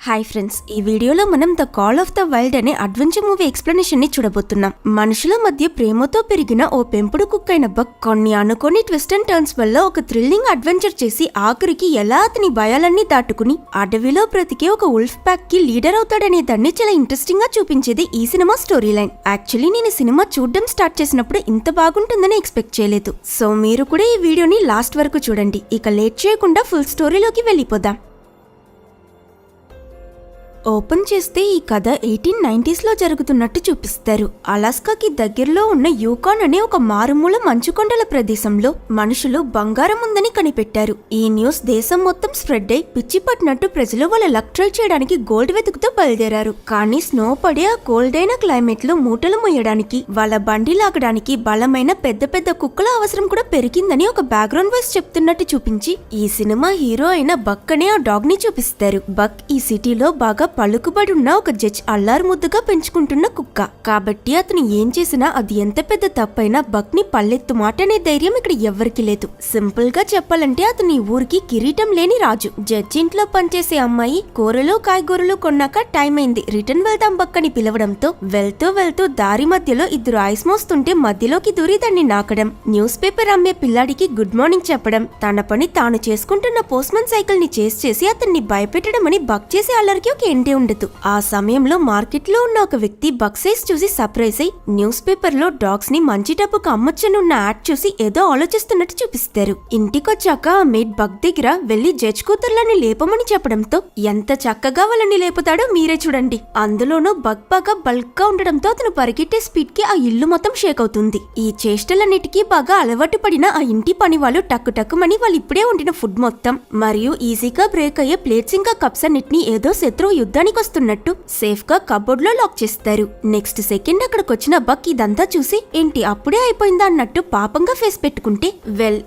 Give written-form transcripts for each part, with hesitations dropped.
Hi friends, ఈ వీడియోలో మనం the call of the wild అనే అడ్వెంచర్ మూవీ ఎక్స్ప్లెనేషన్ ని చూడబోతున్నాం. మనుషుల మధ్య ప్రేమతో పెరిగిన ఓ పెంపుడు కుక్కైన బక్ కొన్ని అనుకోని ట్విస్ట్ అండ్ టర్న్స్ వల్ల ఒక థ్రిల్లింగ్ అడ్వెంచర్ చేసి ఆఖరికి ఎలా అతని భయాలన్నీ దాటుకుని అడవిలో బ్రతికే ఒక ఉల్ఫ్ ప్యాక్ కి లీడర్ అవుతాడనే దాన్ని చాలా ఇంట్రెస్టింగ్ గా చూపించేది ఈ సినిమా స్టోరీ లైన్. యాక్చువల్లీ నేను సినిమా చూడడం స్టార్ట్ చేసినప్పుడు ఇంత బాగుంటుందని ఎక్స్పెక్ట్ చేయలేదు. సో మీరు కూడా ఈ వీడియోని లాస్ట్ వరకు చూడండి. ఇక లేట్ చేయకుండా ఫుల్ స్టోరీలోకి వెళ్ళిపోదాం. ఓపెన్ చేస్తే ఈ కథ 1890s లో జరుగుతున్నట్టు చూపిస్తారు. అలాస్కాకి దగ్గరలో ఉన్న యూకాన్ అనే ఒక మారుమూల మంచుకొండల ప్రదేశంలో మనుషులు బంగారం ఉందని కనిపెట్టారు. ఈ న్యూస్ దేశం మొత్తం స్ప్రెడ్ అయి పిచ్చి పట్టినట్టు ప్రజలు వాళ్ళ లక్ ట్రై చేయడానికి గోల్డ్ వెతుకుతూ బయలుదేరారు. కానీ స్నో పడే ఆ కోల్డ్ అయిన క్లైమేట్ లో మూటలు మోయడానికి వాళ్ళ బండి లాగడానికి బలమైన పెద్ద పెద్ద కుక్కల అవసరం కూడా పెరిగిందని ఒక బ్యాక్గ్రౌండ్ వాయిస్ చెప్తున్నట్టు చూపించి ఈ సినిమా హీరో అయిన బక్ అనే ఆ డాగ్ ని చూపిస్తారు. బక్ ఈ సిటీలో బాగా పలుకుబడి ఉన్న ఒక జడ్జ్ అల్లారు ముద్దుగా పెంచుకుంటున్న కుక్క కాబట్టి అతను ఏం చేసినా అది ఎంత పెద్ద తప్పైనా బక్ ని పల్లెత్తు మాట అనే ధైర్యం ఇక్కడ ఎవ్వరికి లేదు. సింపుల్ గా చెప్పాలంటే అతని ఊరికి కిరీటం లేని రాజు. జడ్జి ఇంట్లో పనిచేసే అమ్మాయి కూరలు కాయగూరలు కొన్నాక టైం అయింది, రిటర్న్ వెళ్దాం బక్ అని పిలవడంతో వెళ్తూ దారి మధ్యలో ఇద్దరు ఐస్ మోస్తుంటే మధ్యలోకి దూరి దాన్ని నాకడం, న్యూస్ పేపర్ అమ్మే పిల్లాడికి గుడ్ మార్నింగ్ చెప్పడం, తన పని తాను చేసుకుంటున్న పోస్ట్మన్ సైకిల్ ని చేసి అతన్ని భయపెట్టడం అని బక్ చేసే అల్లరికి ఒక ఎండే ఉండదు. ఆ సమయంలో మార్కెట్ లో ఉన్న ఒక వ్యక్తి బక్ సైజ్ చూసి సర్ప్రైజ్ అయి న్యూస్ పేపర్ లో డాగ్స్ ని మంచి డబ్బుకు అమ్మొచ్చనున్న యాడ్ చూసి ఏదో ఆలోచిస్తున్నట్టు చూపిస్తారు. ఇంటికొచ్చాక ఆ మేడ్ బక్ దగ్గర వెళ్లి జడ్జ్ కూతుర్లని లేపమని చెప్పడంతో ఎంత చక్కగా వాళ్ళని లేపుతాడో మీరే చూడండి. అందులోనూ బక్ బాగా బల్క్ గా ఉండడంతో అతను పరిగెట్టే స్పీడ్ కి ఆ ఇల్లు మొత్తం షేక్ అవుతుంది. ఈ చేష్టలన్నిటికీ బాగా అలవాటు పడిన ఆ ఇంటి పని వాళ్ళు టక్కుమని వాళ్ళు ఇప్పుడే వండిన ఫుడ్ మొత్తం మరియు ఈజీగా బ్రేక్ అయ్యే ప్లేట్స్ ఇంకా కప్స్ అన్నిటిని ఏదో శత్రువు యుద్ధానికి వస్తున్నట్టు సేఫ్ గా కబోర్డ్ లో లాక్ చేస్తారు. నెక్స్ట్ సెకండ్ అక్కడికొచ్చిన బక్ ఇదంతా చూసి ఏంటి అప్పుడే అయిపోయిందా అన్నట్టు పాపంగా ఫేస్ పెట్టుకుంటే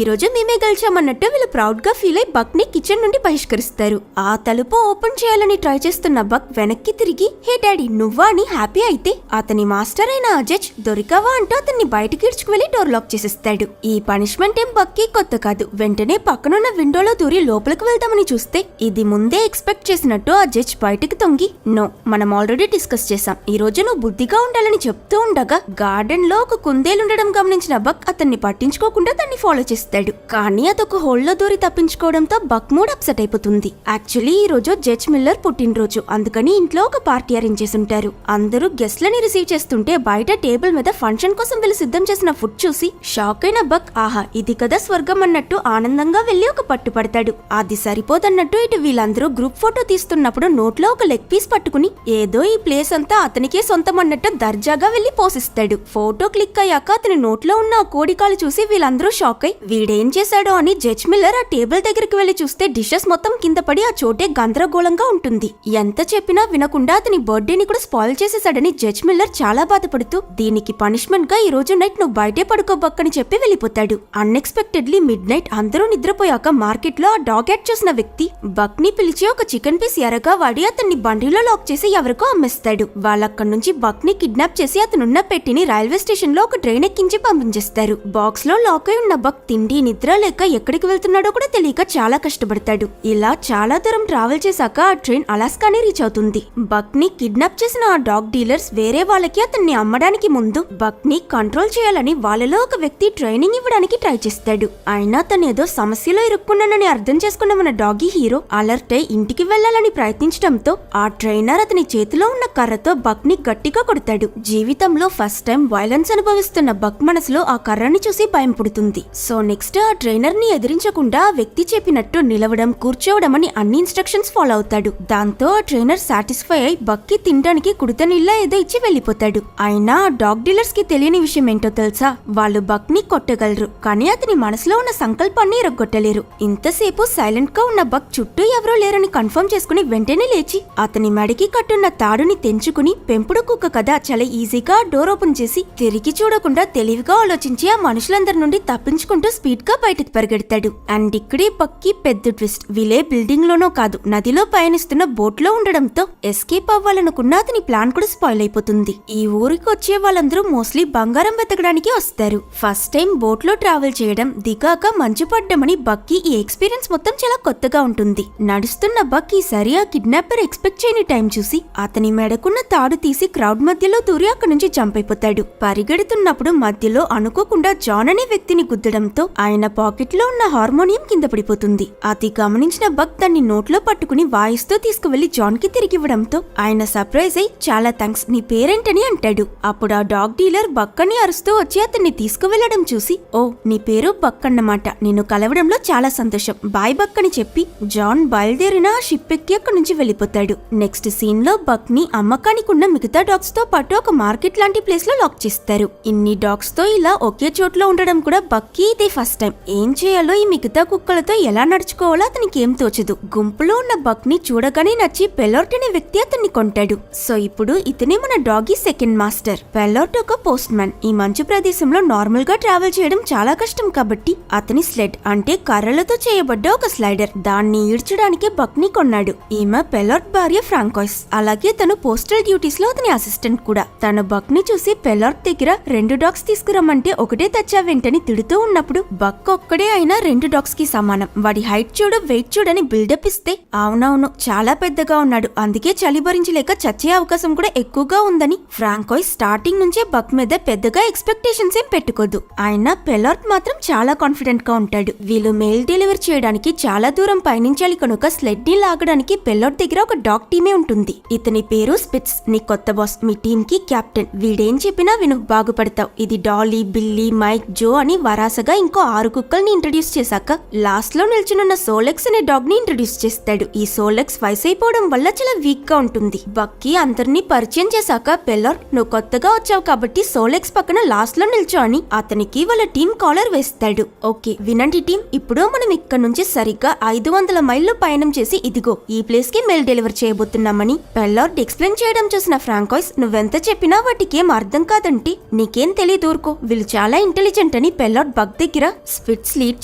ఈ రోజు మేమే గెలిచామన్నట్టు వీళ్ళు ప్రౌడ్ గా ఫీల్ అయి బక్ ని కిచెన్ నుండి బహిష్కరిస్తారు. ఆ తలుపు ఓపెన్ చేయాలని ట్రై చేస్తున్న బక్ వెనక్కి తిరిగి హే డాడీ నువ్వా అని హ్యాపీ అయితే అతని మాస్టర్ అయిన అజజ్ దొరికావా అంటూ అతన్ని బయటకి ఇడ్చుకు వెళ్లి డోర్ లాక్ చేసేస్తాడు. ఈ పనిష్మెంట్ ఏం బక్ కి కొత్త కాదు. వెంటనే పక్కనున్న విండోలో దూరి లోపలికి వెళ్తామని చూస్తే ఇది ముందే ఎక్స్పెక్ట్ చేసినట్టు ఆ జడ్జ్ బయటకు తొంగి నో మనం ఆల్రెడీ డిస్కస్ చేసాం, ఈ రోజు నువ్వు బుద్ధిగా ఉండాలని చెప్తూ ఉండగా గార్డెన్ లో ఒక కుందేలుండడం గమనించిన బక్ అతన్ని పట్టించుకోకుండా దాన్ని ఫాలో చేస్తాడు. కానీ అదొక హోల్లో దూరి తప్పించుకోవడంతో బక్ మూడ్ అప్సెట్ అయిపోతుంది. యాక్చువల్లీ ఈ రోజు జడ్జ్ మిల్లర్ పుట్టినరోజు, అందుకని ఇంట్లో ఒక పార్టీ అరేంజ్ చేసుంటారు. అందరూ గెస్ట్లని రిసీవ్ చేస్తుంటే బయట టేబుల్ మీద ఫంక్షన్ కోసం వీళ్ళు సిద్ధం చేసిన ఫుడ్ చూసి షాక్ అయిన బక్ ఆహా ఇది కదా స్వర్గం అన్నట్టు ఆనందంగా వెళ్లి ఒక పట్టు పడతాడు. అది సరిపోదన్నట్టు ఇటు వీళ్ళందరూ గ్రూప్ ఫోటో తీస్తున్నప్పుడు నోట్లో ఒక లెగ్ పీస్ పట్టుకుని ఏదో ఈ ప్లేస్ అంతా అతనికే సొంతం అన్నట్టు దర్జాగా వెళ్లి పోసిస్తాడు. ఫోటో క్లిక్ అయ్యాక అతని నోట్లో ఉన్న ఆ కోడికాలు చూసి వీళ్ళందరూ షాక్ అయి వీడేం చేశాడో అని జడ్జ్ మిల్లర్ ఆ టేబుల్ దగ్గరికి వెళ్లి చూస్తే డిషెస్ మొత్తం కింద పడి ఆ చోటే గందరగోళంగా ఉంటుంది. ఎంత చెప్పినా వినకుండా అతని బర్త్డేని కూడా స్పాయిల్ చేసేసాడని జడ్జ్ మిల్లర్ చాలా బాధపడుతూ దీనికి పనిష్మెంట్ గా ఈ రోజు నైట్ నువ్వు బయటే పడుకోబక్కని చెప్పి వెళ్ళిపోతాడు. అన్ఎక్స్పెక్టెడ్లీ మిడ్ నైట్ అందరూ నిద్రపోయాక మార్కెట్ లో ఆ డాగ్ యాడ్ చూసిన వ్యక్తి బక్ ని పిలిచి ఒక చికెన్ పీస్ ఎరగా వాడి అతన్ని బండిలో లాక్ చేసి ఎవరికో అమ్మేస్తాడు. వాళ్ళక్కడి నుంచి బక్ ని కిడ్నాప్ చేసి అతనున్న పెట్టిని రైల్వే స్టేషన్ లో ఒక ట్రైన్ ఎక్కించి పంపించేస్తారు. బాక్స్ లో లాక్ అయి ఉన్న బక్ తిండి నిద్ర లేక ఎక్కడికి వెళ్తున్నాడో కూడా తెలియక చాలా కష్టపడతాడు. ఇలా చాలా దూరం ట్రావెల్ చేశాక ఆ ట్రైన్ అలాస్కాని రీచ్ అవుతుంది. బక్ ని కిడ్నాప్ చేసిన ఆ డాగ్ డీలర్స్ వేరే వాళ్ళకి అతన్ని అమ్మడానికి ముందు బక్ ని కంట్రోల్ చేయాలని వాళ్ళలో ఒక వ్యక్తి ట్రైనింగ్ ఇవ్వడానికి ట్రై చేస్తాడు. అయినా తను ఏదో సమస్యలో ఇరుక్కున్నానని అర్థం చేసుకున్న మన డాగీ హీరో అలర్ట్ అయి ఇంటికి వెళ్లాలని ప్రయత్నించడంతో ఆ ట్రైనర్ అతని చేతిలో ఉన్న కర్రతో బక్ ని గట్టిగా కొడతాడు. జీవితంలో ఫస్ట్ టైం వైలెన్స్ అనుభవిస్తున్న బక్ మనసులో ఆ కర్రని చూసి భయం పుడుతుంది. సో నెక్స్ట్ ఆ ట్రైనర్ ని ఎదిరించకుండా ఆ వ్యక్తి చెప్పినట్టు నిలవడం కూర్చోవడం అని అన్ని ఇన్స్ట్రక్షన్స్ ఫాలో అవుతాడు. దాంతో ఆ ట్రైనర్ సాటిస్ఫై అయి బక్ కి తినడానికి కుడితనిల్లా ఏదో ఇచ్చి వెళ్లిపోతాడు. అయినా ఆ డాగ్ డీలర్స్ కి తెలియని విషయం ఏంటో తెలుసా, వాళ్ళు బక్ ని కొట్టగలరు కానీ అతని మనసులో ఉన్న సంకల్పాన్ని ఎరగొట్టలేరు. ఇంతసేపు సైలెంట్ గా ఉన్న బక్ చుట్టూ ఎవరో లేరని కన్ఫర్మ్ చేసుకుని వెంటనే లేచి అతని మెడకి కట్టున్న తాడుని తెంచుకుని పెంపుడు కుక్క కదా చాలా ఈజీగా డోర్ ఓపెన్ చేసి తిరిగి చూడకుండా తెలివిగా ఆలోచించి ఆ మనుషులందరి నుండి తప్పించుకుంటూ స్పీడ్ గా బయటకు పరిగెడతాడు. అండ్ ఇక్కడే బక్కి పెద్ద ట్విస్ట్, వీలే బిల్డింగ్ లోనో కాదు నదిలో పయనిస్తున్న బోట్ లో ఉండడంతో ఎస్కేప్ అవ్వాలనుకున్న అతని ప్లాన్ కూడా స్పాయిల్ అయిపోతుంది. ఈ ఊరికి వచ్చే వాళ్ళందరూ మోస్ట్లీ బంగారం వెతకడానికి వస్తారు. ఫస్ట్ టైం బోట్ లో ట్రావెల్ చేయడం దిగాక మంచు పడ్డమని బక్కి ఈ ఎక్స్పీరియన్స్ మొత్తం చాలా కొత్తగా ఉంటుంది. నడుస్తున్న బక్ ఈసారి ఆ కిడ్నాపర్ ఎక్స్పెక్ట్ చేయని టైం చూసి అతని మెడకున్న తాడు తీసి క్రౌడ్ మధ్యలో దూరి అక్కడి నుంచి జంప్ అయిపోతాడు. పరిగెడుతున్నప్పుడు మధ్యలో అనుకోకుండా జాన్ అనే వ్యక్తిని గుద్దడంతో ఆయన పాకెట్ లో ఉన్న హార్మోనియం కింద పడిపోతుంది. అది గమనించిన బక్ దాన్ని నోట్లో పట్టుకుని వాయిస్తూ తీసుకువెళ్లి జాన్ కి తిరిగివ్వడంతో ఆయన సర్ప్రైజ్ అయి చాలా థ్యాంక్స్, నీ పేరేంటని అంటాడు. అప్పుడు ఆ డాగ్ డీలర్ బక్ అని అరుస్తూ వచ్చి అతన్ని తీసుకువెళ్లడం చూసి, ఓ నీ పేరు బక్ అన్నమాట, నిన్ను కలవడంలో చాలా సంతోషం, బాయ్ బక్ అని చెప్పి జాన్ బయలుదేరిన షిప్ ఎక్కి అక్కడి నుంచి వెళ్లిపోతాడు. నెక్స్ట్ సీన్ లో బక్ ని అమ్మకానికి ఉన్న మిగతా డాగ్స్ తో పాటు ఒక మార్కెట్ లాంటి ప్లేస్ లో లాక్ చేస్తారు. ఇన్ని డాగ్స్ తో ఇలా ఒకే చోట్లో ఉండడం కూడా బక్ కి ఇదే ఫస్ట్ టైం. ఏం చేయాలో ఈ మిగతా కుక్కలతో ఎలా నడుచుకోవాలో అతనికి ఏం తోచదు. గుంపులో ఉన్న బక్ ని చూడగానే నచ్చి పెలోర్ట్ అనే వ్యక్తి అతన్ని కొంటాడు. సో ఇప్పుడు ఇతనే మన డాగీ సెకండ్ మాస్టర్. పెలోర్ట్ ఒక పోస్ట్ మ్యాన్. ఈ మంచు ప్రదేశంలో నార్మల్ గా ట్రావెల్ చేయడం చాలా కష్టం కాబట్టి అతని స్లెడ్ అంటే కర్రలతో చేయబడ్డ ఒక స్లైడర్ దాన్ని ఈడ్చడానికే బక్ ని కొన్నాడు. ఈమె పెలోర్ట్ భార్య ఫ్రాంకోయిస్. అలాగే తను పోస్టల్ డ్యూటీస్ లో అతని అసిస్టెంట్ కూడా. తన బక్ ని చూసి పెలోర్ట్ దగ్గర 2 డాగ్స్ తీసుకురమ్మంటే ఒకటే తెచ్చావేంటని తిడుతూ ఉన్నప్పుడు బక్ ఒక్కడే అయినా 2 డాగ్స్ కి సమానం, వాడి హైట్ చూడు వెయిట్ చూడని బిల్డప్ ఇస్తే అవునవును చాలా పెద్దగా ఉన్నాడు, అందుకే చలి భరించలేక చచ్చే అవకాశం కూడా ఎక్కువగా ఉందని ఫ్రాంకోయిస్ స్టార్టింగ్ నుంచే బక్ మీద పెద్దగా ఎక్స్పెక్టేషన్స్ ఏం పెట్టుకోదు. ఆయన పెలోర్ట్ మాత్రం చాలా కాన్ఫిడెంట్ గా ఉంటాడు. వీళ్ళు మెయిల్ డెలివరీ చేయడానికి చాలా దూరం పయనించాలి కనుక స్లెడ్ ని లాగడానికి పెలోర్ట్ దగ్గర ఒక డాగ్ టీమే ఉంటుంది. ఇతని పేరు స్పిట్స్. నీ కొత్త బాస్, మీ టీమ్ కి కెప్టెన్. వీడేం చెప్పినా విను, బాగుపడతావు. ఇది డాలీ, బిల్లీ, మైక్, జో అని వరాసగా ఇంకో 6 కుక్కల్ని ఇంట్రడ్యూస్ చేశాక లాస్ట్ లో నిల్చునున్న సోలెక్స్ అనే డాగ్ ని ఇంట్రడ్యూస్ చేస్తాడు. ఈ సోలెక్స్ వయసు అయిపోవడం వల్ల చాలా వీక్ గా ఉంటుంది. బక్కి అందరినీ పరిచయం చేశాక పెలోర్ట్, నువ్వు కొత్తగా వచ్చావు కాబట్టి సోలెక్స్ పక్కన లాస్ట్ లో నిల్చో అని అతనికి వాళ్ళ టీం కాలర్ వేస్తాడు. ఓకే వినండి టీం, ఇప్పుడు మనం ఇక్కడ నుంచి సరిగ్గా 500 మైళ్ళు పయనం చేసి ఇదిగో ఈ ప్లేస్ కి మెయిల్ డెలివర్ చేయబోతున్నామని పెలోర్ట్ ఎక్స్ప్లెయిన్ చేయడం చూసిన ఫ్రాంకోయిస్, నువ్వెంత చెప్పినా వాటికేం అర్థం కాదంటే నీకేం తెలియదు ఊరుకో, వీళ్ళు చాలా ఇంటెలిజెంట్ అని పెలోర్ట్ బక్ దగ్గర స్పిట్స్ లీడ్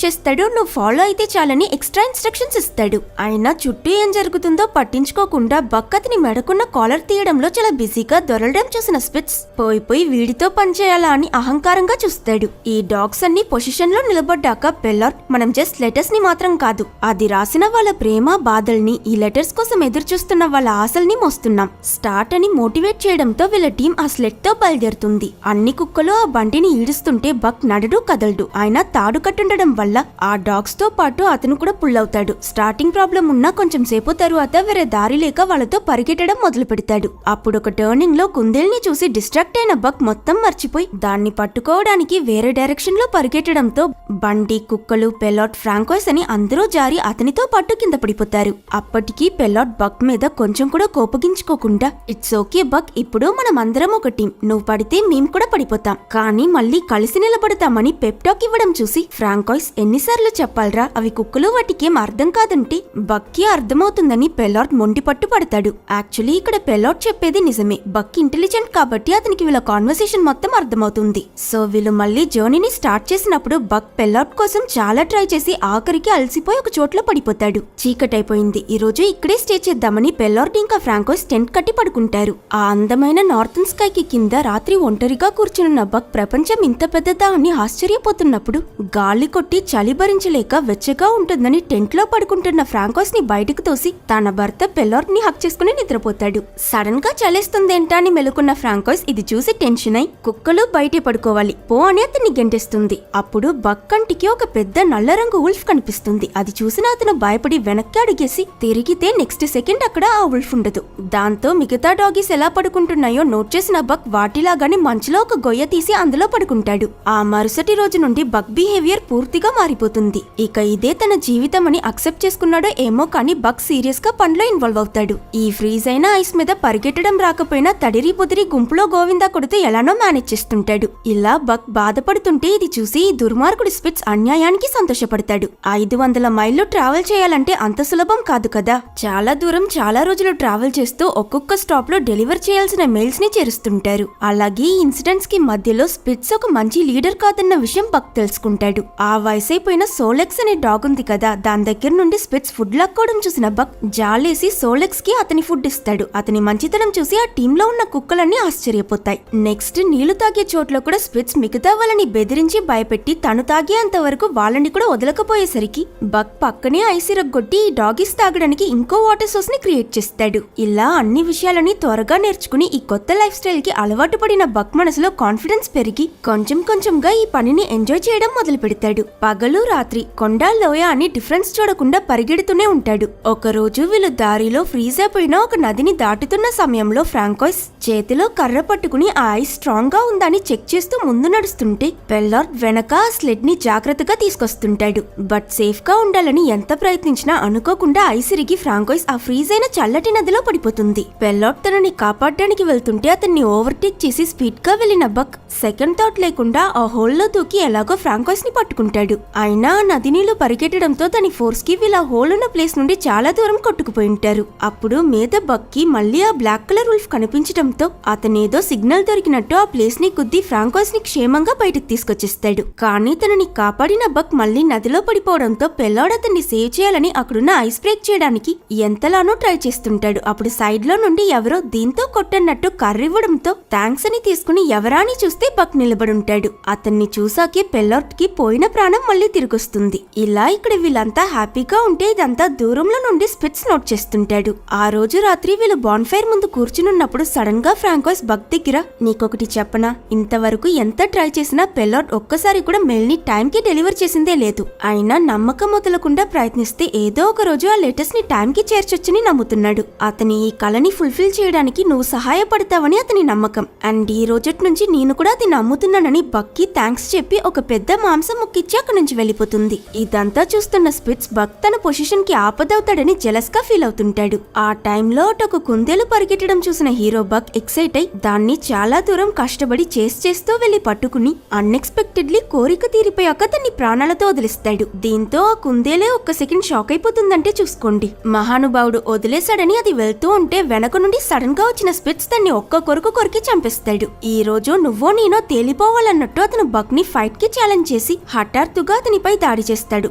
చేస్తాడు. నువ్వు ఫాలో అయితే చాలని ఎక్స్ట్రా ఇన్స్ట్రక్షన్స్ ఇస్తాడు. అయినా చుట్టూ ఏం జరుగుతుందో పట్టించుకోకుండా బక్ అతని మెడకున్న కాలర్ తీయడంలో చాలా బిజీగా దొరలడం చూసిన స్పిట్స్ పోయి వీడితో పనిచేయాలా అని అహంకారంగా చూస్తాడు. ఈ డాగ్స్ అన్ని పొజిషన్ లో నిలబడ్డాక పెలోర్ట్, మనం జస్ట్ లెటర్స్ ని మాత్రం కాదు, అది రాసిన వాళ్ళ ప్రేమ బాధల్ని, ఈ లెటర్స్ కోసం ఎదురు చూస్తున్న వాళ్ళ ఆశల్ని మోస్తున్నాం స్టార్ట్ అని మోటివేట్ చేయడంతో వీళ్ళ టీం ఆ స్లెడ్ తో బయలుదేరుతుంది. అన్ని కుక్కలు ఆ బండిని ఈడుస్తుంటే బక్ నడడు కదలడు. ఆయన తాడు కట్టుండడం వల్ల ఆ డాగ్స్ తో పాటు అతను కూడా పుల్ అవుతాడు. స్టార్టింగ్ ప్రాబ్లం ఉన్నా కొంచెం సేపు తరువాత వేరే దారి లేక వాళ్ళతో పరిగెట్టడం మొదలు పెడతాడు. అప్పుడు ఒక టర్నింగ్ లో కుందేల్ని చూసి డిస్ట్రాక్ట్ అయిన బక్ మొత్తం మర్చిపోయి దాన్ని పట్టుకోవడానికి వేరే డైరెక్షన్ లో పరిగెట్టడంతో బండి, కుక్కలు, పెలోర్ట్, ఫ్రాంకోయిస్ అని అందరూ జారి అతనితో పాటు కింద పడిపోతారు. అప్పటికి పెలోర్ట్ బక్ మీద కొంచెం కూడా కోపగించుకోకుండా, ఇట్స్ ఓకే బక్, ఇప్పుడు మనం అందరం ఒక టీం, నువ్వు పడితే మేం కూడా పడిపోతాం, కానీ మళ్ళీ కలిసి నిలబడతామని పెప్టాక్ ఇవ్వడం చూసి ఫ్రాంకోయిస్, ఎన్నిసార్లు చెప్పాలరా, అవి కుక్కలు, వాటికేం అర్థం కాదంటే బక్ కి అర్థమవుతుందని పెలోర్ట్ మొండి పట్టు పడతాడు. యాక్చువల్లీ ఇక్కడ పెలోర్ట్ చెప్పేది నిజమే. బక్ ఇంటెలిజెంట్ కాబట్టి అతనికి వీళ్ళ కాన్వర్సేషన్ మొత్తం అర్థమవుతుంది. సో వీళ్ళు మళ్ళీ జర్నీని స్టార్ట్ చేసినప్పుడు బక్ పెలోర్ట్ కోసం చాలా ట్రై చేసి ఆఖరికి అలసిపోయి ఒక చోట్ల పడిపోతాడు. చీకటైపోయింది. ఈ రోజు ఇక్కడే స్టే చేద్దామని పెలోర్ట్ ఇంకా ఫ్రాంకోయిస్ టెంట్ కట్టి పడుకుంటారు. ఆ అందమైన నార్థన్ స్కై కి కింద రాత్రి ఒంటరిగా కూర్చున్న బక్ ప్రపంచం ఇంత పెద్దదా అని ఆశ్చర్యపోతున్నప్పుడు గాలి కొట్టి చలి భరించలేక వెచ్చగా ఉంటుందని టెంట్ లో పడుకుంటున్న ఫ్రాంకోయిస్ ని బయటకు తోసి తన భర్త పెలోర్ట్ ని హక్ చేసుకుని నిద్రపోతాడు. సడన్ గా చలేస్తుందేంటా అని మెలుకున్న ఫ్రాంకోయిస్ ఇది చూసి టెన్షన్ అయి కుక్కలు బయటే పడుకోవాలి పో అని అతన్ని గెంటేస్తుంది. అప్పుడు బక్ కంటికి ఒక పెద్ద నల్ల రంగు ఉల్ఫ్ కనిపిస్తుంది. అది చూసిన అతను భయపడి వెనక్కి అడిగేసి తిరిగితే నెక్స్ట్ సెకండ్ అక్కడ ఆ ఉల్ఫ్ ఉండదు. దాంతో మిగతా డాగీస్ ఎలా పడుకుంటున్నాయో నోట్ చేసిన బక్ వాటిలాగానే మంచులో ఒక గొయ్య తీసి అందులో పడుకుంటాడు. ఆ మరుసటి రోజు నుండి బక్ బిహేవియర్ పూర్తిగా మారిపోతుంది. ఇక ఇదే తన జీవితం అని అక్సెప్ట్ చేసుకున్నాడో ఏమో కానీ బక్ సీరియస్ గా పనిలో ఇన్వాల్వ్ అవుతాడు. ఈ ఫ్రీజ్ అయిన ఐస్ మీద పరిగెట్టడం రాకపోయినా తడిరి పొదిరి గుంపులో గోవిందా కొడుతూ ఎలానో మేనేజ్ చేస్తుంటాడు. ఇలా బక్ బాధపడుతుంటే ఇది చూసి ఈ దుర్మార్గుడి స్పిట్స్ అన్యాయానికి సంతోషపడతాడు. 500 మైళ్ళు ట్రావెల్ చేయాలంటే అంత సులభం కాదు కదా. చాలా దూరం చాలా రోజులు ట్రావెల్ చేస్తూ ఒక్కొక్క స్టాప్ లో డెలివర్ చేయాల్సిన మెయిల్స్ ని చేరుస్తుంటారు. అలాగే ఈ ఇన్సిడెంట్స్ కి మధ్యలో స్పిట్స్ ఒక మంచి లీడర్ కాదన్న విషయం బక్ తెలుసుకుంటాడు. ఆ వయసైపోయిన సోలెక్స్ అనే డాగ్ ఉంది కదా, దాని దగ్గర నుండి స్పిట్స్ ఫుడ్ లాక్కోవడం చూసిన బక్ జాలేసి సోలెక్స్ కి అతని ఫుడ్ ఇస్తాడు. అతని మంచితనం చూసి ఆ టీమ్ లో ఉన్న కుక్కలన్నీ ఆశ్చర్యపోతాయి. నెక్స్ట్ నీళ్లు తాగే చోట్ల కూడా స్పిట్స్ మిగతా వాళ్ళని బెదిరించి భయపెట్టి తను తాగేంత వరకు వాళ్ళని కూడా వదలకపోయేసరికి బక్ పక్కనే ఐసిరగొట్టి ఈ డాగీస్ తాగడానికి ఇంకో వాటర్ సోర్స్ ని క్రియేట్ చేస్తాడు. ఇలా అన్ని విషయాలని త్వరగా నేర్చుకుని ఈ కొత్త లైఫ్ స్టైల్ కి అలవాటు పడిన బక్ మనసులో కాన్ఫిడెన్స్ పెరిగి కొంచెం కొంచెంగా ఈ పనిని ఎంజాయ్ చేయడం మొదలు పెడతాడు. పగలు రాత్రి కొండ లోయ అని డిఫరెన్స్ చూడకుండా పరిగెడుతూనే ఉంటాడు. ఒక రోజు వీళ్ళు దారిలో ఫ్రీజ్ అయిపోయిన ఒక నదిని దాటుతున్న సమయంలో ఫ్రాంకోయిస్ చేతిలో కర్ర పట్టుకుని ఆ ఐస్ స్ట్రాంగ్ గా ఉందని చెక్ చేస్తూ ముందు నడుస్తుంటే పెల్లార్డ్ వెనక ఆ స్లెడ్ ని జాగ్రత్తగా తీసుకొస్తుంటాడు. బట్ సేఫ్ గా ఉండాలని ఎంత ప్రయత్నించినా అనుకోకుండా ఐస్ ఇరిగి ఫ్రాంకోయిస్ ఆ ఫ్రీజ్ అయిన చల్లటి నదిలో పడిపోతుంది. పెల్లార్డ్ తనని కాపాడడానికి వెళ్తుంటే అతన్ని ఓవర్టేక్ చేసి స్పీడ్ గా వెళ్లిన బక్ సెకండ్ థాట్ లేకుండా ఆ హోల్ లో దూకి ఎలాగో ఫ్రాంకోయిస్ ని పట్టుకుంటాడు. అయినా ఆ నది నీళ్లు పరిగెట్టడంతో దాని ఫోర్స్ కి వీళ్ళ హోల్ ఉన్న ప్లేస్ నుండి చాలా దూరం కొట్టుకుపోయి ఉంటారు. అప్పుడు మీద బక్ కి మళ్ళీ ఆ బ్లాక్ కలర్ ఉల్ఫ్ కనిపించడంతో అతనేదో సిగ్నల్ దొరికినట్టు ఆ ప్లేస్ ని గుద్ది ఫ్రాంకోయిస్ ని క్షేమంగా బయటకు తీసుకొచ్చేస్తాడు. కానీ తనని కాపాడిన బక్ మళ్ళీ నదిలో పడిపోవడంతో పెల్లార్డ్ అతన్ని సేవ్ చేయాలని అక్కడున్న ఐస్ బ్రేక్ చేయడానికి ఎంతలానో ట్రై చేస్తుంటాడు. అప్పుడు సైడ్ లో నుండి ఎవరో దీంతో కొట్టన్నట్టు కర్రివ్వడంతో థ్యాంక్స్ అని తీసుకుని ఎవరా అని చూస్తే బక్ నిలబడుంటాడు. అతన్ని చూసాకే పెల్లార్డ్ కి పోయిన ప్రాణం మళ్ళీ తిరిగొస్తుంది. ఇలా ఇక్కడ వీళ్ళంతా హ్యాపీగా ఉంటే ఇదంతా దూరంలో నుండి స్పిట్స్ నోట్ చేస్తుంటాడు. ఆ రోజు రాత్రి వీళ్ళు బాన్ఫైర్ ముందు కూర్చునున్నప్పుడు సడన్ గా ఫ్రాంకోయిస్ బక్ దగ్గర నీకొకటి చెప్పనా, ఇంతవరకు ఎంత ట్రై చేసినా పెల్లార్డ్ ఒక్కసారి కూడా మెయిల్ ని టైం కి డెలివర్ చేసిందే లేదు. అయినా నమ్మకం వదలకుండా ప్రయత్నిస్తే ఏదో ఒక రోజు ఆ లెటర్స్ ని టైం కి చేర్చొచ్చని నమ్ముతున్నాడు. అతని ఈ కళని ఫుల్ఫిల్ చేయడానికి నువ్వు సహాయపడతావని అతని నమ్మకం. అండ్ ఈ రోజటి నుంచి నేను కూడా అది నమ్ముతున్నానని బక్కి థ్యాంక్స్ చెప్పి ఒక పెద్ద మాంసం ముక్కిచ్చి అక్కడి నుంచి వెళ్ళిపోతుంది. ఇదంతా చూస్తున్న స్పిట్స్ బక్ తన పొజిషన్ కి ఆపదవుతాడని జెలస్ గా ఫీల్ అవుతుంటాడు. ఆ టైంలో ఒక కుందేలు పరిగెట్టడం చూసిన హీరో బక్ ఎక్సైట్ అయి దాన్ని చాలా దూరం కష్టపడి చేస్తూ వెళ్లి పట్టుకుని అన్ఎక్స్పెక్టెడ్లీ కోరిక తీరిపోయాక దాన్ని ప్రాణాలతో వదిలిస్తాడు. దీంతో ఆ కుందేలే ఒక్క సెకండ్ షాక్ అయిపోతుందంటే చూసుకోండి. మహానుభావుడు వదిలేశాడని అది వెళ్తూ ఉంటే వెనక నుండి సడన్ గా వచ్చిన స్పిట్స్ దాన్ని ఒక్క కొరికి చంపేస్తాడు. ఈ రోజు నువ్వో నేనో తేలిపోవాలన్నట్టు అతను బక్ ని ఫైట్ కి ఛాలెంజ్ చేసి హఠాత్తుగా అతనిపై దాడి చేస్తాడు.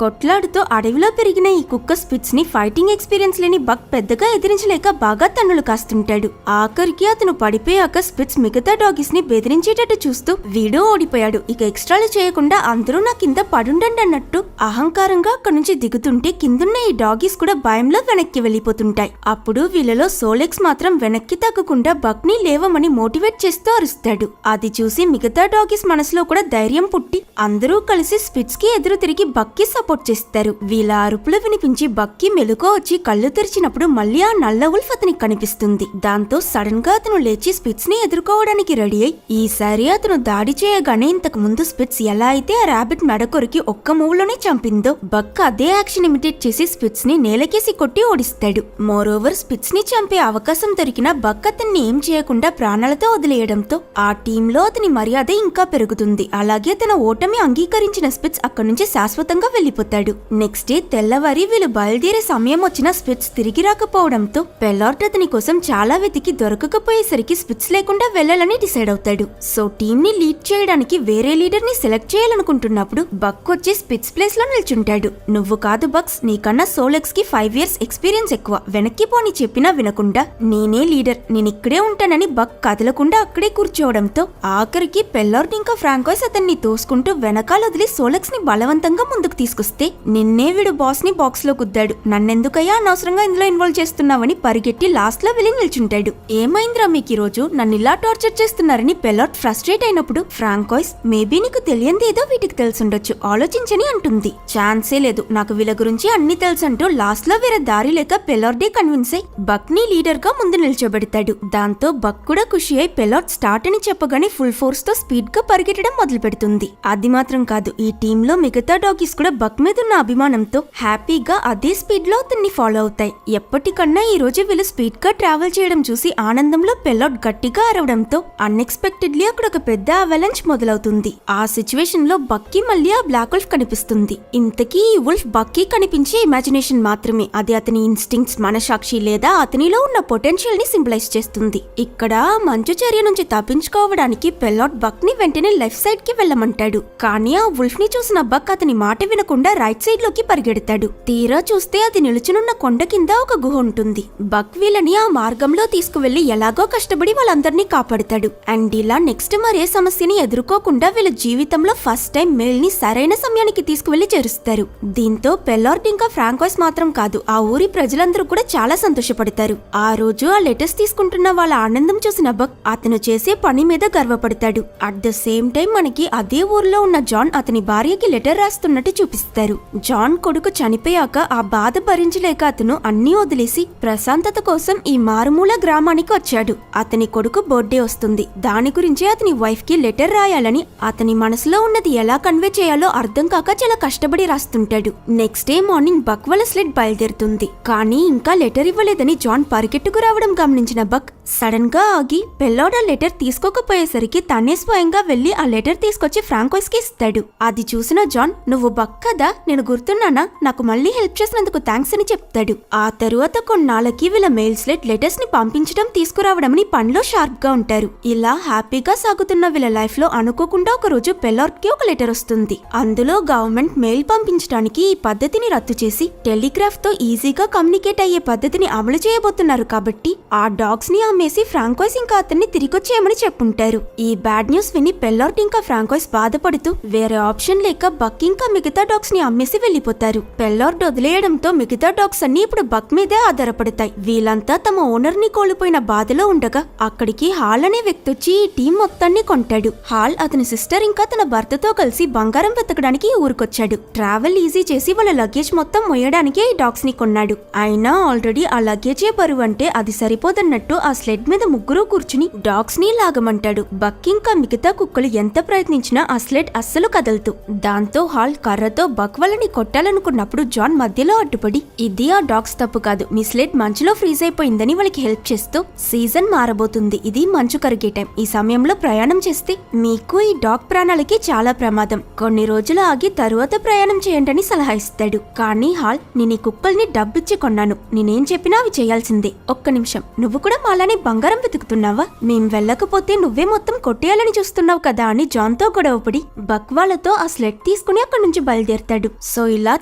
కొట్లాడుతూ అడవిలో పెరిగిన ఈ కుక్క స్పిట్స్ ని ఫైటింగ్ ఎక్స్పీరియన్స్ లేని బక్ పెద్దగా ఎదిరించలేక బాగా తన్నులు కాస్తుంటాడు. ఆఖరికి అతను పడిపోయాక స్పిట్స్ మిగతా డాగీస్ ని బెదిరించేటట్టు చూస్తూ వీడు ఓడిపోయాడు, ఇక ఎక్స్ట్రాలు చేయకుండా అందరూ నా కింద పడుండండి అన్నట్టు అహంకారంగా అక్కడి నుంచి దిగుతుంటే కిందున్న ఈ డాగీస్ కూడా భయంలో వెనక్కి వెళ్లిపోతుంటాయి. అప్పుడు వీళ్ళలో సోలెక్స్ మాత్రం వెనక్కి తగ్గకుండా బక్ ని లేవమని మోటివేట్ చేస్తూ అరుస్తాడు. అది చూసి మిగతా డాగీస్ మనసులో కూడా ధైర్యం పుట్టి అందరూ కలిసి స్పిట్స్ కి ఎదురు తిరిగి బక్ కి సపోర్ట్ చేస్తారు. వీళ్ళ అరుపులు వినిపించి బక్ కి మెలుకో వచ్చి కళ్ళు తెరిచినప్పుడు మళ్ళీ ఆ నల్ల ఉల్ఫ్ అతనికి కనిపిస్తుంది. దాంతో సడన్ గా అతను లేచి స్పిట్స్ ని ఎదుర్కోవడానికి రెడీ అయి ఈసారి అతను దాడి చేయగానే ఇంతకు ముందు స్పిట్స్ ఎలా అయితే ఆ రాబిట్ మెడ కొరికి ఒక్క మూవ్లోనే చంపిందో బక్ అదే యాక్షన్ ఇమిటేట్ చేసి స్పిట్స్ ని నేలకేసి కొట్టి ఓడిస్తాడు. మోరోవర్ స్పిట్స్ ని చంపే అవకాశం దొరికిన బక్ అతన్ని ఏం చేయకుండా ప్రాణాలతో వదిలేయడంతో ఆ టీంలో అతని మర్యాద ఇంకా పెరుగుతుంది. అలాగే తన ఓటమి అంగీకరించిన స్పిట్స్ అక్కడి నుంచి శాశ్వతంగా వెళ్లిపోతాడు. నెక్స్ట్ డే తెల్లవారి వీళ్ళు బయలుదేరే సమయం వచ్చిన స్పిట్స్ తిరిగి రాకపోవడంతో పెల్లార్డ్ అతని కోసం చాలా వెతికి దొరకకపోయేసరికి స్పిట్స్ లేకుండా వెళ్లాలని డిసైడ్ అవుతాడు. సో టీం ని లీడ్ చేయడానికి వేరే లీడర్ ని సెలెక్ట్ చేయాలనుకుంటున్నప్పుడు బక్ వచ్చి స్పిట్స్ ప్లేస్ లో నిల్చుంటాడు. నువ్వు కాదు బక్స్, నీకన్నా సోలెక్స్ కి 5 years ఎక్స్పీరియన్స్ ఎక్కువ, వెనక్కి పోని చెప్పినా వినకుండా నేనే లీడర్, నేనిక్కడే ఉంటానని బక్ కదలకుండా అక్కడే కూర్చోవడంతో ఆఖరికి పెల్లార్డ్ ఇంకా ఫ్రాంకోయిస్ అతన్ని తోసుకుంటూ వెనకాల వదిలి సోలెక్స్ ని బలవంతంగా ముందుకు తీసుకొస్తే నిన్నే వీడు బాస్ ని బాక్స్ లో కుద్దాడు, నన్నెందుకయ్యా అనవసరంగా ఇందులో ఇన్వాల్వ్ చేస్తున్నావని పరిగెట్టి లాస్ట్ లో వెళ్ళి నిల్చుంటాడు. ఏమైందిరా మీకు ఈ రోజు, నన్ను ఇలా టార్చర్ చేస్తున్నారని పెల్లార్డ్ ఫ్రస్ట్రేట్ అయినప్పుడు ఫ్రాంకోయిస్ మేబీ నీకు తెలియందేదో వీటికి తెలుసుండొచ్చు, ఆలోచించని అంటుంది. ఛాన్సే లేదు, నాకు వీళ్ళ గురించి అన్ని తెలుసంటూ లాస్ట్ లో వేరే దారి లేక పెల్లార్డే కన్విన్స్ అయి బక్ ని లీడర్ గా ముందు నిల్చోబెడతాడు. దాంతో బక్ కూడా ఖుషి అయి పెల్లార్డ్ స్టార్ట్ అని చెప్పగానే ఫుల్ ఫోర్స్ తో స్పీడ్ గా పరిగెట్టడం మొదలు పెడుతుంది. అది మాత్రం కాదు, ఈ టీమ్ లో మిగతా డాగీస్ కూడా బక్ మీద ఉన్న అభిమానంతో హ్యాపీగా అదే స్పీడ్ లో అతన్ని ఫాలో అవుతాయి. ఎప్పటికన్నా ఈ రోజు వీళ్ళు స్పీడ్ గా ట్రావెల్ చేయడం చూసి ఆనందంలో పెల్లార్డ్ గట్టిగా అరవడంతో అన్ఎక్స్పెక్టెడ్లీ అక్కడ ఒక పెద్ద అవలంచ్ మొదలవుతుంది. ఆ సిచ్యువేషన్ లో బక్కి మళ్ళీ ఆ బ్లాక్ ఉల్ఫ్ కనిపిస్తుంది. ఇంతకీ ఈ ఉల్ఫ్ బక్కి కనిపించే ఇమాజినేషన్ మాత్రమే, అది అతని ఇన్స్టింక్ట్స్, మనసాక్షి లేదా అతనిలో ఉన్న పొటెన్షియల్ ని సింబలైజ్ చేస్తుంది. ఇక్కడ మంచు చర్య నుంచి తప్పించుకోవడానికి పెల్లాట్ బక్ ని వెంటనే లెఫ్ట్ సైడ్ కి వెళ్ళమంటాడు. కానీ ఆ వుల్ఫ్ ని చూసిన బక్ అతని మాట వినకుండా రైట్ సైడ్ లోకి పరిగెడతాడు. తీరా చూస్తే అది నిలుచునున్న కొండ కింద ఒక గుహ ఉంటుంది. బక్ వీళ్ళని ఆ మార్గంలో తీసుకువెళ్లి ఎలాగో కష్టపడి వాళ్ళందరినీ కాపాడుతాడు. అండ్ ఇలా నెక్స్ట్ మరే సమస్యని ఎదుర్కోకుండా వీళ్ళ జీవితంలో ఫస్ట్ టైం మెయిల్ ని సరైన సమయానికి తీసుకువెళ్లి చేరుస్తారు. దీంతో పెల్లార్ట్ ఇంకా ఫ్రాంకోయిస్ మాత్రం కాదు, ఆ ఊరి ప్రజలందరూ కూడా చాలా సంతోషపడతారు. ఆ రోజు ఆ లెటర్స్ తీసుకుంటున్న వాళ్ళ ఆనందం చూసిన బక్ అతను చేసే పని మీద గర్వపడతాడు. అట్ ద సేమ్ టైం మనకి అదే ఊర్లో ఉన్న జాన్ అతని భార్యకి లెటర్ రాస్తున్నట్టు చూపిస్తారు. జాన్ కొడుకు చనిపోయాక ఆ బాధ భరించలేక అతను అన్నీ వదిలేసి ప్రశాంతత కోసం ఈ మారుమూల గ్రామానికి వచ్చాడు. అతని కొడుకు బర్త్డే వస్తుంది. దాని గురించి అతని వైఫ్ కి లెటర్ రాయాలని అతని మనసులో ఉన్నది ఎలా కన్వే చేయాలో అర్థం కాక చాలా కష్టపడి రాస్తుంటాడు. నెక్స్ట్ డే మార్నింగ్ బక్ వాళ్ళ స్లెడ్ బయలుదేరుతుంది. కానీ ఇంకా లెటర్ ఇవ్వలేదని జాన్ పరిగెట్టుకు రావడం గమనించిన బక్ సడన్ గా ఆగి పెల్లాట్ ఆ లెటర్ తీసుకోకపోయేసరికి తనే స్వయంగా వెళ్లి ఆ లెటర్ తీసుకొచ్చి ఫ్రాంకోయిస్ కి ఇస్తాడు. అది చూసిన జాన్, నువ్వు బక్ కదా, నేను గుర్తున్నానా, నాకు మళ్ళీ హెల్ప్ చేసినందుకు థ్యాంక్స్ అని చెప్తాడు. ఆ తరువాత కొన్నాళ్ళకి వీళ్ళ మెయిల్ స్లెట్ లెటర్స్ ని పంపించడం తీసుకురావడం పనిలో షార్ప్ గా ఉంటారు. ఇలా హ్యాపీగా సాగుతున్న వీళ్ళ లైఫ్ లో అనుకోకుండా ఒక రోజు పెల్లాట్ కి ఒక లెటర్ వస్తుంది. అందులో గవర్నమెంట్ మెయిల్ పంపించడానికి ఈ పద్ధతిని రద్దు చేసి టెలిగ్రాఫ్ తో ఈజీగా కమ్యూనికేట్ అయ్యే పద్ధతిని అమలు చేయబోతున్నారు. కాబట్టి ఆ డాగ్స్ ని అమ్మేసి ఫ్రాంకోయిస్ ఇంకా అతన్ని తిరిగొచ్చేయమని చెప్పుంటారు. ఈ బ్యాడ్ న్యూస్ విని పెల్లాట్ ఇంకా ఫ్రాంకోయిస్ బాధపడుతూ వేరే ఆప్షన్ లేక బక్ ఇంకా మిగతా డాగ్స్ ని అమ్మేసి వెళ్లిపోతారు. పెల్లాట్ వదిలేయడంతో మిగతా డాగ్స్ అన్ని ఇప్పుడు బక్ మీదే ఆధారపడతాయి. వీళ్ళంతా తమ ఓనర్ ని కోల్పోయిన బాధలో ఉండగా అక్కడికి హాల్ అనే వ్యక్తి వచ్చి ఈ టీం మొత్తాన్ని కొంటాడు. హాల్ అతని సిస్టర్ ఇంకా తన భర్తతో కలిసి బంగారం వెతకడానికి ఊరుకొచ్చాడు. ట్రావెల్ ఈజీ చేసి వాళ్ళ లగేజ్ మొత్తం మోయడానికి ఈ డాగ్స్ ని కొన్నాడు. అయినా ఆల్రెడీ ఆ లగేజే బరువు అంటే అది సరిపోదన్నట్టు ఆ స్లెడ్ మీద ముగ్గురు కూర్చుని డాగ్స్ ని లాగమంటాడు. బక్ ఇంకా మిగతా కుక్కలు ఎంత ప్రయత్నించినా ఆ స్లెడ్ అస్సలు కదలదు. దాంతో హాల్ కర్రతో బక్ వాళ్ళని కొట్టాలనుకున్నప్పుడు జాన్ మధ్యలో అడ్డుపడి, ఇది ఆ డాగ్స్ తప్పు కాదు, మీ స్లెడ్ మంచులో ఫ్రీజ్ అయిపోయిందని వాళ్ళకి హెల్ప్ చేస్తూ, సీజన్ మారబోతుంది, ఇది మంచు కరిగే టైం, ఈ సమయంలో ప్రయాణం చేస్తే మీకు ఈ డాగ్ ప్రాణాలకి చాలా ప్రమాదం, కొన్ని రోజులు ఆగి తరువాత ప్రయాణం చేయండి సలహా ఇస్తాడు. కానీ హాల్, నేను ఈ కుక్కల్ని డబ్బిచ్చి కొన్నాను, నేనేం చెప్పినా అవి చేయాల్సిందే. ఒక్క నిమిషం, నువ్వు కూడా మాలానే బంగారం వెతుకుతున్నావా? మేం వెళ్ళకపోతే నువ్వే మొత్తం కొట్టేయాలని చూస్తున్నావు కదా అని జాన్ తో గొడవపడి బక్ వాళ్ళతో ఆ స్లెడ్ తీసుకుని అక్కడి నుంచి బయలుదేరతాడు. సో ఇలా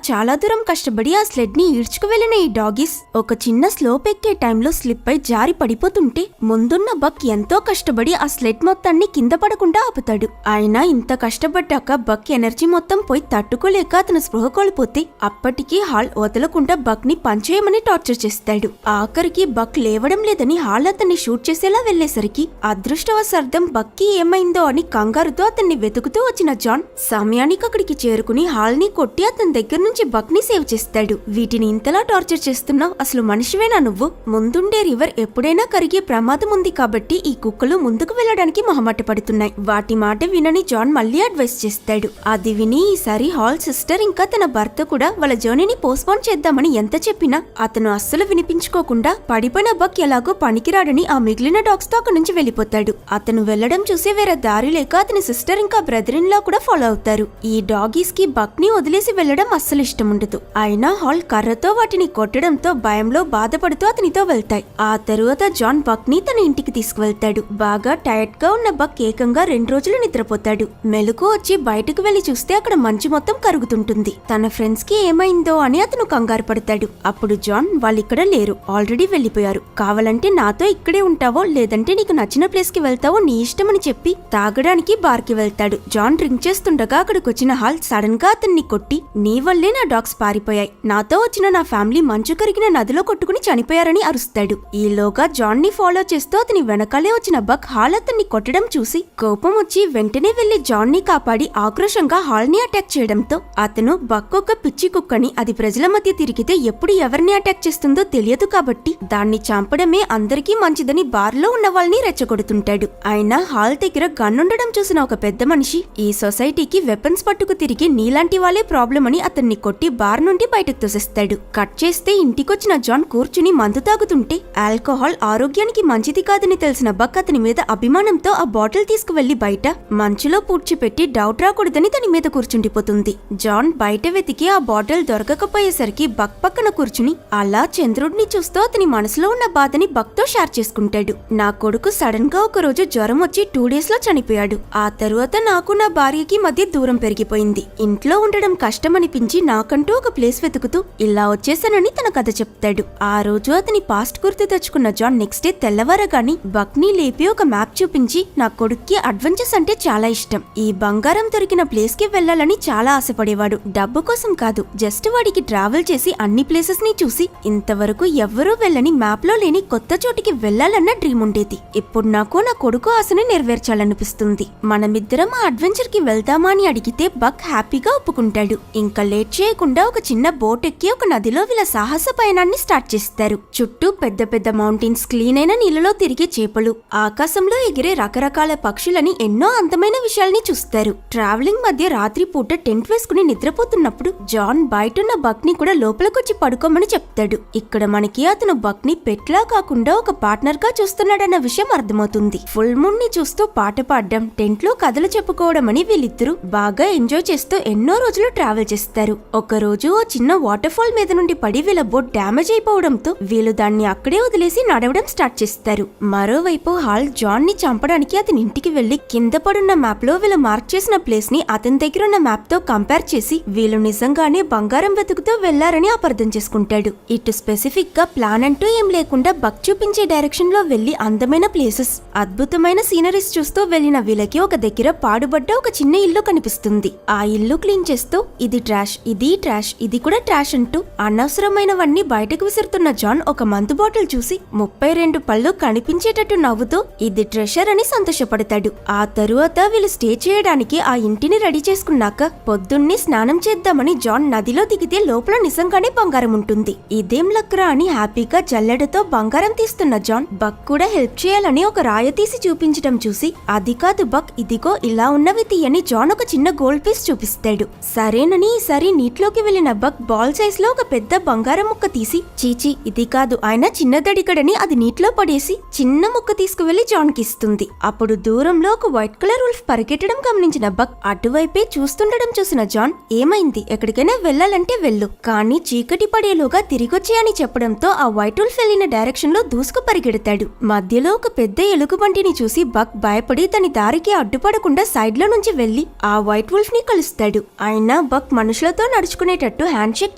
చాలా దూరం కష్టపడి ఆ స్లెడ్ ని ఈడ్చుకు వెళ్లిన ఈ డాగీస్ ఒక చిన్న స్లోప్ ఎక్కే టైంలో స్లిప్ అయి జారి పడిపోతుంటే ముందున్న బక్ ఎంతో కష్టపడి ఆ స్లెడ్ మొత్తాన్ని కింద పడకుండా ఆపుతాడు. అయినా ఇంత కష్టపడ్డాక బక్ ఎనర్జీ మొత్తం పోయి తట్టుకోలేక అతను స్పృహ కోల్పోతే అప్పటికీ హాల్ వదలకుండా బక్ ని పంచేయమని టార్చర్ చేస్తాడు. ఆఖరికి బక్ లేవడం లేదని హాల్ అతన్ని షూట్ చేసేలా వెళ్లేసరికి అదృష్టవశార్థం బక్కి ఏమైందో అని కంగారుతో అతన్ని వెతుకుతూ వచ్చిన జాన్ సమయానికి అక్కడికి చేరుకుని హాల్ ని కొట్టి అతని దగ్గర నుంచి బక్ ని సేవ్ చేస్తాడు. వీటిని ఇంతలా టార్చర్ చేస్తున్నావు, అసలు మనిషివేనా నువ్వు? ముందుండే రివర్ ఎప్పుడైనా కరిగే ప్రమాదం ఉంది కాబట్టి ఈ కుక్కలు ముందుకు వెళ్లడానికి మొహమాట పడుతున్నాయి. వాటి మాట వినని జాన్ మళ్ళీ అడ్వైస్ చేస్తాడు. అది విని ఈసారి హాల్ సిస్టర్ ఇంకా తన భర్త కూడా వాళ్ళ జర్నీని పోస్ట్పోన్ చేద్దామని ఎంత చెప్పినా అతను అస్సలు వినిపించుకోకుండా పడిపోయిన బక్ ఎలాగో పనికిరాడని ఆ మిగిలిన డాగ్స్ తో అక్కడి నుంచి వెళ్లిపోతాడు. అతను వెళ్లడం చూసి వేరే దారి లేక అతని సిస్టర్ ఇంకా బ్రదర్ ఇన్ లా కూడా ఫాలో అవుతారు. ఈ డాగీస్ కి బక్ ని వదిలేసి వెళ్లడం అస్సలు ఇష్టం ఉండదు. అయినా హాల్ కర్రతో వాటిని కొట్టడంతో భయంలో బాధపడుతూ అతనితో వెళ్తాయి. ఆ తరువాత జాన్ బక్ ని తన ఇంటికి తీసుకువెళ్తాడు. బాగా టైర్డ్ గా ఉన్న బక్ ఏకంగా 2 రోజులు నిద్రపోతాడు. మెలకు వచ్చి బయటకు వెళ్లి చూస్తే అక్కడ మంచు మొత్తం కరుగుతుంటుంది. తన ఫ్రెండ్స్ కి ఏమైందో అని అతను కంగారు పడతాడు. అప్పుడు జాన్, వాళ్ళిక్కడ లేరు, ఆల్రెడీ వెళ్లిపోయారు, కావాలంటే నాతో ఇక్కడే ఉంటావో లేదంటే నీకు నచ్చిన ప్లేస్ కి వెళ్తావో నీ ఇష్టమని చెప్పి తాగడానికి బార్ కి వెళ్తాడు. జాన్ డ్రింక్ చేస్తుండగా అక్కడికి వచ్చిన హాల్ సడన్ గా అతన్ని కొట్టి, నీ వల్లే నా డాగ్స్ పారిపోయాయి, నాతో వచ్చిన నా ఫ్యామిలీ మంచు కరిగిన నదిలో కొట్టుకుని చనిపోయారని అరుస్తాడు. ఈలోగా జాన్ ని ఫాలో చేస్తూ అతని వెనకాలే వచ్చిన బక్ హాల్ అతన్ని కొట్టడం చూసి కోపం వచ్చి వెంటనే వెళ్లి జాన్ ని కాపాడి ఆక్రోషంగా హాల్ ని అటాక్ చేయడంతో అతను బక్ ఒక పిచ్చి కుక్కని, అది ప్రజల మధ్య తిరిగితే ఎప్పుడు ఎవరిని అటాక్ చేస్తుందో తెలియదు కాబట్టి దాన్ని చంపడమే అందరికీ మంచిదని బార్లో ఉన్న వాళ్ళని రెచ్చగొడుతుంటాడు. అయినా హాల్ దగ్గర గన్ ఉండడం చూసిన ఒక పెద్ద మనిషి, ఈ సొసైటీకి వెపన్స్ పట్టుకు తిరిగి నీలాంటి వాళ్ళే ప్రాబ్లం అని అతన్ని కొట్టి బార్ నుండి బయటకు తోసేస్తాడు. కట్ చేస్తే ఇంటికొచ్చిన జాన్ కూర్చుని మందు తాగుతుంటే ఆల్కహాల్ ఆరోగ్యానికి మంచిది కాదని తెలిసిన బక్ అతని మీద అభిమానంతో ఆ బాటిల్ తీసుకువెళ్లి బయట మంచులో పూడ్చిపెట్టి డౌట్ రాకూడదని తన మీద కూర్చుండిపోతుంది. జాన్ బయట వెతికి ఆ బాటిల్ దొరకకపోయేసరికి బక్ పక్కన కూర్చుని అలా చంద్రుడిని చూస్తూ అతని మనసులో ఉన్న బాధని బక్ తో షేర్ చేసుకుంటాడు. నా కొడుకు సడన్ గా ఒక రోజు జ్వరం వచ్చి 2 days లో చనిపోయాడు. ఆ తరువాత నాకు నా భార్యకి మధ్య దూరం పెరిగిపోయింది. ఇంట్లో ఉండడం కష్టమనిపించి నాకంటూ ఒక ప్లేస్ వెతుకుతూ ఇలా వచ్చేసానని తన కథ చెప్తాడు. ఆ రోజు అతని పాస్ట్ గుర్తు తెచ్చుకున్న జాన్ నెక్స్ట్ డే తెల్లవారగాని బక్ ని లేపి ఒక మ్యాప్ చూపించి నా కొడుక్కి అడ్వెంచర్స్ అంటే చాలా ఇష్టం, ఈ బంగారం దొరికిన ప్లేస్ కి వెళ్లాలని చాలా ఆశపడేవాడు. డబ్బు కోసం కాదు, జస్ట్ వాడికి ట్రావెల్ చేసి అన్ని ప్లేసెస్ ని చూసి ఇంతవరకు ఎవ్వరూ వెళ్ళని మ్యాప్ లో లేని కొత్త చోటికి వెళ్లాలన్న డ్రీమ్ ఉండేది. ఇప్పుడు నాకు నా కొడుకు ఆశని నెరవేర్చాలనిపిస్తుంది. మనమిద్దరం ఆ అడ్వెంచర్ కి వెళ్దామా అని అడిగితే బక్ హ్యాపీగా ఒప్పుకుంటాడు. ఇంకా లేట్ చేయకుండా ఒక చిన్న బోట్ ఎక్కి ఒక నదిలో వీళ్ళ సాహస పయనాన్ని స్టార్ట్ చేస్తారు. చుట్టూ పెద్ద పెద్ద మౌంటైన్స్, క్లీన్ అయిన నీళ్ళలో తిరిగే చేపలు, ఆకాశంలో ఎగిరే రకరకాల పక్షులని ఎన్నో అందమైన విషయాల్ని చూస్తారు. ట్రావెలింగ్ మధ్య రాత్రి పూట టెంట్ వేసుకుని నిద్రపోతున్నప్పుడు జాన్ బయటున్న బక్ ని కూడా లోపలికొచ్చి పడుకోమని చెప్తాడు. ఇక్కడ మనకి అతను బక్ ని పెట్లా కాకుండా ఒక పార్ట్నర్ గా చూస్తున్నాడన్న విషయం అర్థమవుతుంది. ఫుల్ మూన్ ని చూస్తూ పాట పాడడం, టెంట్ లో కథలు చెప్పుకోవడం అని వీళ్ళిద్దరూ బాగా ఎంజాయ్ చేస్తూ ఎన్నో రోజులు ట్రావెల్ చేస్తారు. ఒక రోజు ఓ చిన్న వాటర్ ఫాల్ మీద నుండి పడి వీళ్ళ బోట్ డ్యామేజ్ అయిపోవడంతో వీళ్ళు దాన్ని అక్కడే వదిలేసి నడవడం స్టార్ట్ చేస్తారు. మరోవైపు హాల్ జాన్ ని చంపడానికి అతని ఇంటికి వెళ్లి కింద పడున్న మ్యాప్ లో వీళ్ళు మార్క్ చేసిన ప్లేస్ ని అతని దగ్గరున్న మ్యాప్ తో కంపేర్ చేసి వీళ్ళు నిజంగానే బంగారం వెతుకుతూ వెళ్లారని అపార్థం చేసుకుంటాడు. ఇటు స్పెసిఫిక్ గా ప్లాన్ అంటూ ఏం లేకుండా బక్ చూపించే డైరెక్షన్ లో వెళ్లి అందమైన ప్లేసెస్, అద్భుతమైన సీనరీస్ చూస్తూ వెళ్లిన వీళ్ళకి ఒక దగ్గర పాడుబడ్డ ఒక చిన్న ఇల్లు కనిపిస్తుంది. ఆ ఇల్లు క్లీన్ చేస్తూ ఇది ట్రాష్, ఇది ట్రాష్, ఇది కూడా ట్రాష్ అంటూ అనవసరమైనవన్నీ బయటకు విసురుతున్న జాన్ ఒక మందు బాటిల్ చూసి 32 పళ్ళు కనిపించేటట్టు నవ్వుతూ ఇది ట్రెషర్ అని సంతోషపడతాడు. ఆ తరువాత వీళ్ళు స్టే చేయడానికి ఆ ఇంటిని రెడీ చేసుకున్నాక పొద్దున్నే స్నానం చేద్దామని జాన్ నదిలో దిగితే లోపల నిజంగానే బంగారం ఉంటుంది. ఇదేం లక్రా అని హ్యాపీగా జల్లెడతో బంగారం తీస్తున్న జాన్ బక్ కూడా హెల్ప్ చేయాలని ఒక రాయ తీసి చూపించడం చూసి అది కాదు బక్, ఇదిగో ఇలా ఉన్నవి తీయని జాన్ ఒక చిన్న గోల్డ్ పీస్ చూపిస్తాడు. సరేనని ఈసారి నీటిలోకి వెళ్లిన బక్ బాల్ సైజ్ లో ఒక పెద్ద బంగారం ముక్క తీసి చీచి ఇది కాదు ఆయన చిన్నదడిగడని అది నీటిలో పడేసి చిన్న ముక్క తీసుకువెళ్లి జాన్ కి ఇస్తుంది. అప్పుడు దూరంలో ఒక వైట్ కలర్ ఉల్ఫ్ పరిగెట్టడం గమనించిన బక్ అటువైపే చూస్తుండడం చూసిన జాన్ ఏమైంది, ఎక్కడికైనా వెళ్లాలంటే వెళ్ళు, కానీ చీకటి పడేలోగా తిరిగొచ్చే అని చెప్పడంతో ఆ వైట్ ఉల్ఫ్ వెళ్లిన డైరెక్షన్ లో దూసుకు పరిగెడతాడు. మధ్యలో ఒక పెద్ద ఎలుగుబంటిని చూసి బక్ భయపడి తన దారికి అడ్డుపడకుండా సైడ్ లో నుంచి వెళ్లి ఆ వైట్ ఉల్ఫ్ ని కలుస్తాడు. అయినా బక్ మనుషులతో నడుచుకునేటట్టు హ్యాండ్ షేక్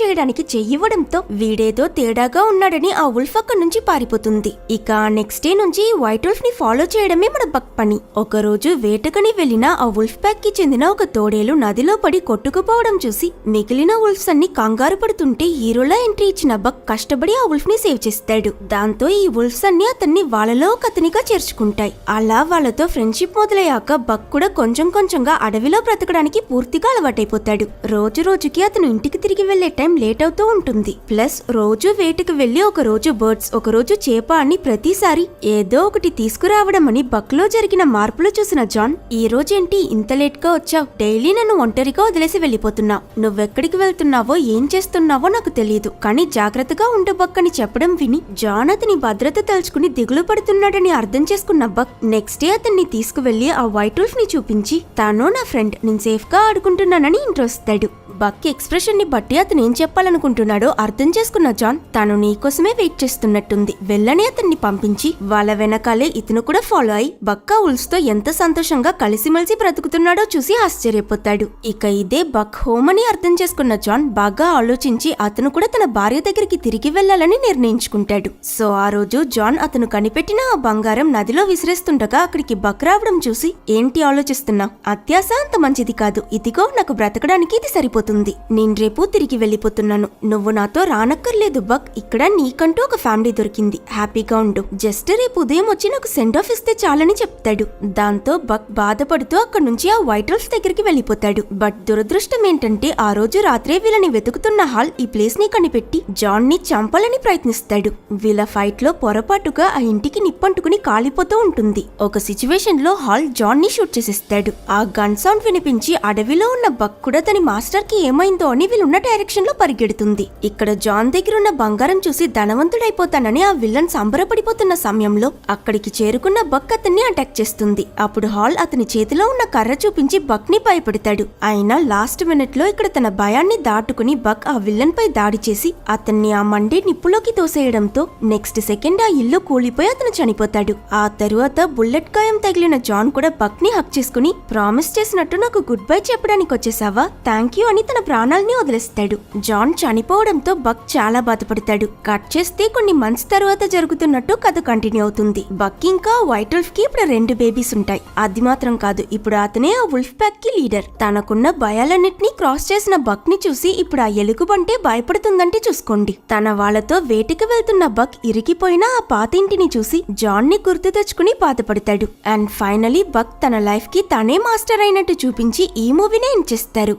చేయడానికి చెయ్యివ్వడంతో వీడేదో తేడాగా ఉన్నాడని ఆ ఉల్ఫ్ అక్కడి నుంచి పారిపోతుంది. ఇక నెక్స్ట్ డే నుంచి ఈ వైట్ ఉల్ఫ్ ని ఫాలో చేయడమే మన బక్ పని. ఒకరోజు వేటకని వెళ్లిన ఆ ఉల్ఫ్ ప్యాక్ కి చెందిన ఒక తోడేలు నదిలో పడి కొట్టుకుపోవడం చూసి మిగిలిన ఉల్ఫ్స్ అన్ని కంగారు పడుతుంటే హీరోలా ఎంట్రీ ఇచ్చిన బక్ కష్టపడి ఆ ఉల్ఫ్ ని సేవ్ చేస్తాడు. దాంతో ఈ ఉల్ఫ్స్ అన్ని అతన్ని వాళ్ళలో ఒక అతనిగా చేర్చుకుంటాయి. అలా వాళ్ళతో ఫ్రెండ్షిప్ మొదలయ్యాక బక్ కూడా కొంచెం కొంచెంగా అడవిలో బ్రతకడానికి పూర్తిగా అలవాటైపోతాడు. రోజు రోజుకి అతను ఇంటికి తిరిగి వెళ్లే టైం లేట్ అవుతూ ఉంటుంది. ప్లస్ రోజు వేటకు వెళ్లి ఒక రోజు బర్డ్స్, ఒక రోజు చేప అని ప్రతిసారి ఏదో ఒకటి తీసుకురావడం అని బక్ లో జరిగిన మార్పులు చూసిన జాన్ ఈ రోజేంటి ఇంత లేట్ గా వచ్చావు, డైలీ నన్ను ఒంటరిగా వదిలేసి వెళ్లిపోతున్నావు, నువ్వెక్కడికి వెళ్తున్నావో ఏం చేస్తున్నావో నాకు తెలియదు, కానీ జాగ్రత్తగా ఉండు బక్ అని చెప్పడం విని జాన్ అతని భద్రత తలుచుకుని దిగులు పడుతున్నాడని అర్థం చేసుకున్న బక్ నెక్స్ట్ డే అతన్ని తీసుకువెళ్లి ఆ వైట్ ఉల్ఫ్ ని చూపించి తాను నా ఫ్రెండ్, నేను సేఫ్ గా ఆడుకుంటున్నానని ఇంట్రో ఇస్తాడు. బక్ ఎక్స్ప్రెషన్ ని బట్టి అతను ఏం చెప్పాలనుకుంటున్నాడో అర్థం చేసుకున్న జాన్ తాను నీకోసమే వెయిట్ చేస్తున్నట్టుంది, వెళ్ళని అతన్ని పంపించి వాళ్ళ వెనకాలే ఇతను కూడా ఫాలో అయి బక్ ఆ ఉల్ఫ్స్ తో ఎంత సంతోషంగా కలిసిమెలిసి బ్రతుకుతున్నాడో చూసి ఆశ్చర్యపోతాడు. ఇక ఇదే బక్ హోమ్ అని అర్థం చేసుకున్న జాన్ బాగా ఆలోచించి అతను కూడా తన భార్య దగ్గరికి తిరిగి వెళ్లాలని నిర్ణయించుకుంటాడు. సో ఆ రోజు జాన్ అతను కనిపెట్టిన ఆ బంగారం నదిలో విసిరేస్తుండగా అక్కడికి బక్ రావడం చూసి ఏంటి ఆలోచిస్తున్నావు, అత్యాశ అంత మంచిది కాదు, ఇదిగో నాకు బ్రతకడానికి ఇది సరిపోతుంది, నేను రేపు తిరిగి వెళ్లిపోతున్నాను, నువ్వు నాతో రానక్కర్లేదు బక్, ఇక్కడ నీకంటూ ఒక ఫ్యామిలీ దొరికింది, హ్యాపీగా ఉండు, జస్ట్ రేపు ఉదయం వచ్చి నాకు సెండ్ ఆఫ్ ఇస్తే చాలని చెప్తాడు. దాంతో బక్ బాధపడుతూ అక్కడి నుంచి ఆ వైట్ ఉల్ఫ్ దగ్గరికి వెళ్లిపోతాడు. బట్ దురదృష్టం ఏంటంటే ఆ రోజు రాత్రే వీళ్ళని వెతుకుతున్న హాల్ ఈ ప్లేస్ ని కనిపెట్టి జాన్ ని చంపాలని ప్రయత్నిస్తాడు. వీళ్ళ ఫైట్ లో పొరపాటుగా ఆ ఇంటికి నిప్పంటుకుని కాలిపోతూ ఉంటుంది. ఒక సిచ్యువేషన్ లో హాల్ జాన్ ని షూట్ చేసేస్తాడు. ఆ గన్ సౌండ్ వినిపించి అడవిలో ఉన్న బక్ కూడా తన మాస్టర్ కి ఏమైందో అని వీళ్ళున్న డైరెక్షన్ లో పరిగెడుతుంది. ఇక్కడ జాన్ దగ్గర ఉన్న బంగారం చూసి ధనవంతుడైపోతానని ఆ విలన్ సంబరపడిపోతున్న సమయంలో అక్కడికి చేరుకున్న బక్ అతన్ని అటాక్ చేస్తుంది. అప్పుడు హాల్ అతని చేతిలో ఉన్న కర్ర చూపించి బక్ ని భయపెడతాడు. అయినా లాస్ట్ మినిట్ లో ఇక్కడ తన భయాన్ని దాటుకుని బక్ ఆ విలన్ పై దాడి చేసి అతన్ని ఆ మండే నిప్పులోకి తోసేయడంతో నెక్స్ట్ సెకండ్ ఆ ఇల్లు కూలిపోయి అతను చనిపోతాడు. ఆ తరువాత బుల్లెట్ బుల్లెట్ గాయం తగిలిన జాన్ కూడా బక్ ని హక్ చేసుకుని ప్రామిస్ చేసినట్టు నాకు గుడ్ బై చెప్పడానికి వచ్చేసావా, థ్యాంక్ యూ అని తన ప్రాణాల్ని వదిలేస్తాడు. జాన్ చనిపోవడంతో బక్ చాలా బాధపడతాడు. కట్ చేస్తే కొన్ని మంత్స్ తర్వాత జరుగుతున్నట్టు కథ కంటిన్యూ అవుతుంది. బక్ ఇంకా వైట్ వుల్ఫ్ కి ఇప్పుడు 2 బేబీస్ ఉంటాయి. అది మాత్రం కాదు, ఇప్పుడు అతనే ఆ వుల్ఫ్ ప్యాక్ కి లీడర్. తనకున్న భయాలన్నిటినీ క్రాస్ చేసిన బక్ ని చూసి ఇప్పుడు ఆ ఎలుగుబంటే భయపడుతుందంటే చూసుకోండి. తన వాళ్లతో వేటకి వెళ్తున్న బక్ ఇరికిపోయిన ఆ పాత ఇంటిని చూసి జాన్ ని గుర్తు తెచ్చుకుని బాధపడతాడు. అండ్ ఫైనలీ బక్ తన లైఫ్ కి తనే మాస్టర్ అయినట్టు చూపించి ఈ మూవీనే ఎండ్ చేస్తారు.